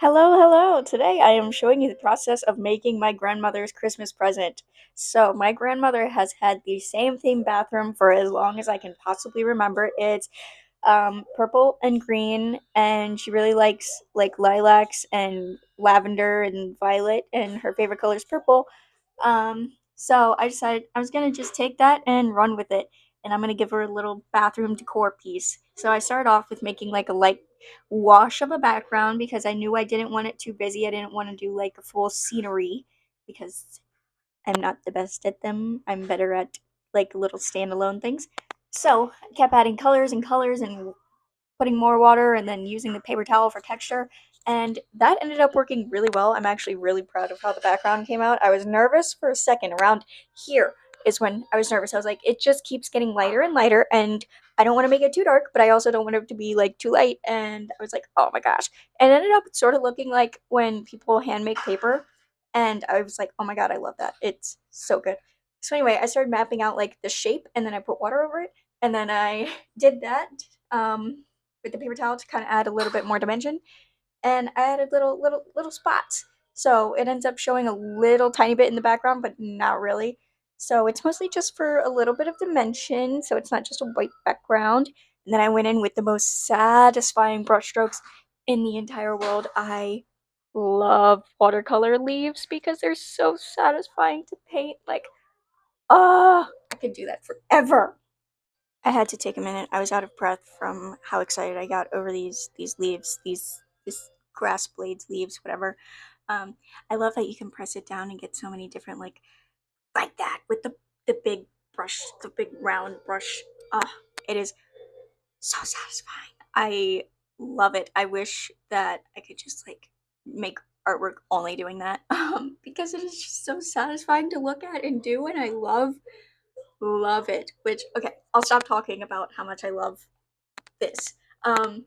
Hello, hello. Today I am showing you the process of making my grandmother's Christmas present. So, my grandmother has had the same theme bathroom for as long as I can possibly remember. It's purple and green, and she really likes like lilacs and lavender and violet, and her favorite color is purple. So I decided I was gonna just take that and run with it, and I'm gonna give her a little bathroom decor piece. So I started off with making like a light wash of a background because I knew I didn't want it too busy. I didn't want to do like a full scenery because I'm not the best at them. I'm better at like little standalone things. So I kept adding colors and colors and putting more water and then using the paper towel for texture. And that ended up working really well. I'm actually really proud of how the background came out. I was nervous for a second. Around here is when I was nervous. I was like, it just keeps getting lighter and lighter, and I don't want to make it too dark, but I also don't want it to be like too light. And I was like, oh my gosh. And it ended up sort of looking like when people hand make paper. And I was like, oh my god, I love that. It's so good. So anyway, I started mapping out like the shape, and then I put water over it, and then I did that. With the paper towel to kind of add a little bit more dimension, and I added little spots. So it ends up showing a little tiny bit in the background, but not really. So it's mostly just for a little bit of dimension, so it's not just a white background. And then I went in with the most satisfying brushstrokes in the entire world. I love watercolor leaves because they're so satisfying to paint. Like, I could do that forever. I had to take a minute. I was out of breath from how excited I got over these leaves, these this grass blades, leaves, whatever. Um, I love that you can press it down and get so many different like that with the big brush, the big round brush. It is so satisfying. I love it. I wish that I could just like make artwork only doing that because it is just so satisfying to look at and do, and I love it. Which, okay, I'll stop talking about how much I love this. Um,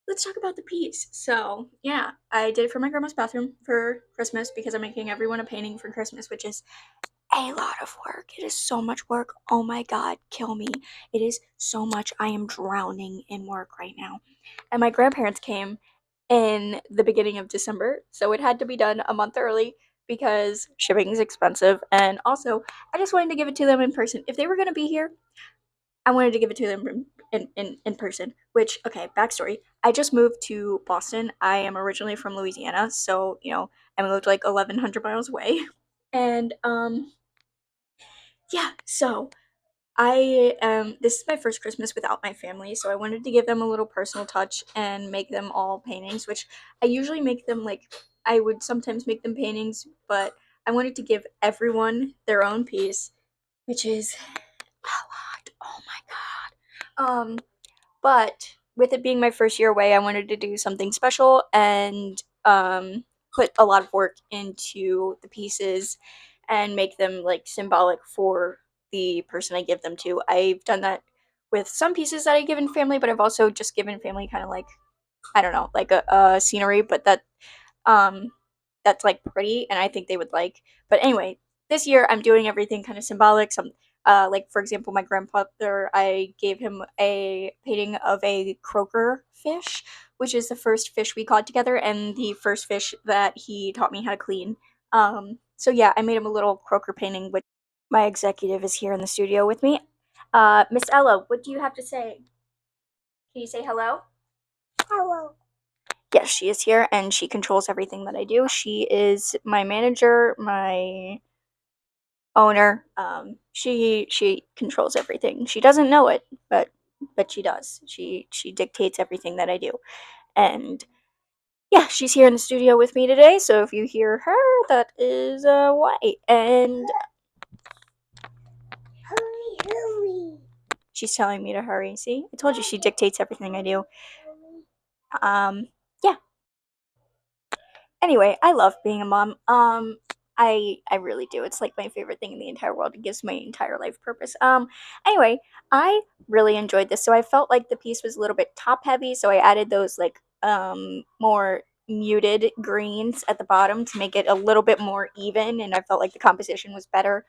let's talk about the piece. So, yeah, I did it for my grandma's bathroom for Christmas because I'm making everyone a painting for Christmas, which is a lot of work. It is so much work. Oh my god, kill me. It is so much. I am drowning in work right now. And my grandparents came in the beginning of December, so it had to be done a month early because shipping is expensive. And also, I just wanted to give it to them in person. If they were going to be here, I wanted to give it to them in person. Which, okay, backstory. I just moved to Boston. I am originally from Louisiana, so, I moved like 1,100 miles away. And, yeah, so this is my first Christmas without my family, so I wanted to give them a little personal touch and make them all paintings, which I usually make them like, I would sometimes make them paintings, but I wanted to give everyone their own piece, which is a lot. Oh my god. But with it being my first year away, I wanted to do something special and put a lot of work into the pieces and make them like symbolic for the person I give them to. I've done that with some pieces that I give in family, but I've also just given family kind of like, I don't know, like a scenery, but um that's like pretty and I think they would like. But anyway, this year I'm doing everything kind of symbolic. Some like for example, my grandfather, I gave him a painting of a croaker fish, which is the first fish we caught together and the first fish that he taught me how to clean. So yeah, I made him a little croaker painting, which my executive is here in the studio with me. Miss Ella, what do you have to say? Can you say hello? Hello. Yes, she is here and she controls everything that I do. She is my manager, my owner. She controls everything. She doesn't know it, but she does. She dictates everything that I do. And yeah, she's here in the studio with me today. So if you hear her, that is why. And hurry, hurry. She's telling me to hurry. See, I told you she dictates everything I do. Yeah. Anyway, I love being a mom. I really do. It's like my favorite thing in the entire world. It gives my entire life purpose. Anyway, I really enjoyed this. So I felt like the piece was a little bit top heavy, so I added those like more muted greens at the bottom to make it a little bit more even, and I felt like the composition was better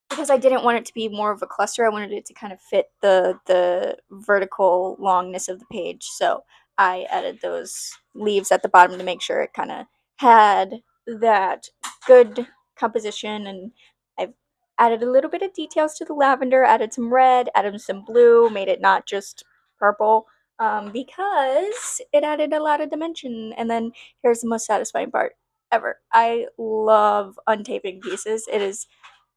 because I didn't want it to be more of a cluster. I wanted it to kind of fit the vertical longness of the page. So I added those leaves at the bottom to make sure it kind of had that good composition. And I've added a little bit of details to the lavender, added some red, added some blue, made it not just purple, because it added a lot of dimension. And then here's the most satisfying part ever. I love untaping pieces. It is,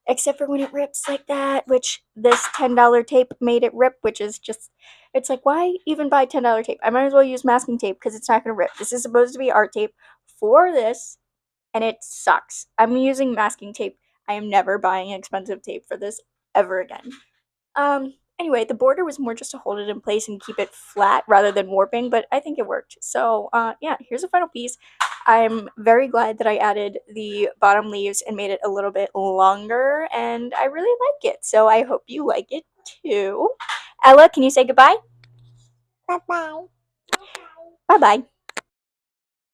except for when it rips like that, which this $10 tape made it rip, which is just, it's like, why even buy $10 tape? I might as well use masking tape because it's not going to rip. This is supposed to be art tape for this, and it sucks. I'm using masking tape. I am never buying expensive tape for this ever again. Anyway, the border was more just to hold it in place and keep it flat rather than warping, but I think it worked. So, yeah, here's a final piece. I'm very glad that I added the bottom leaves and made it a little bit longer, and I really like it. So I hope you like it too. Ella, can you say goodbye? Bye bye. Bye bye.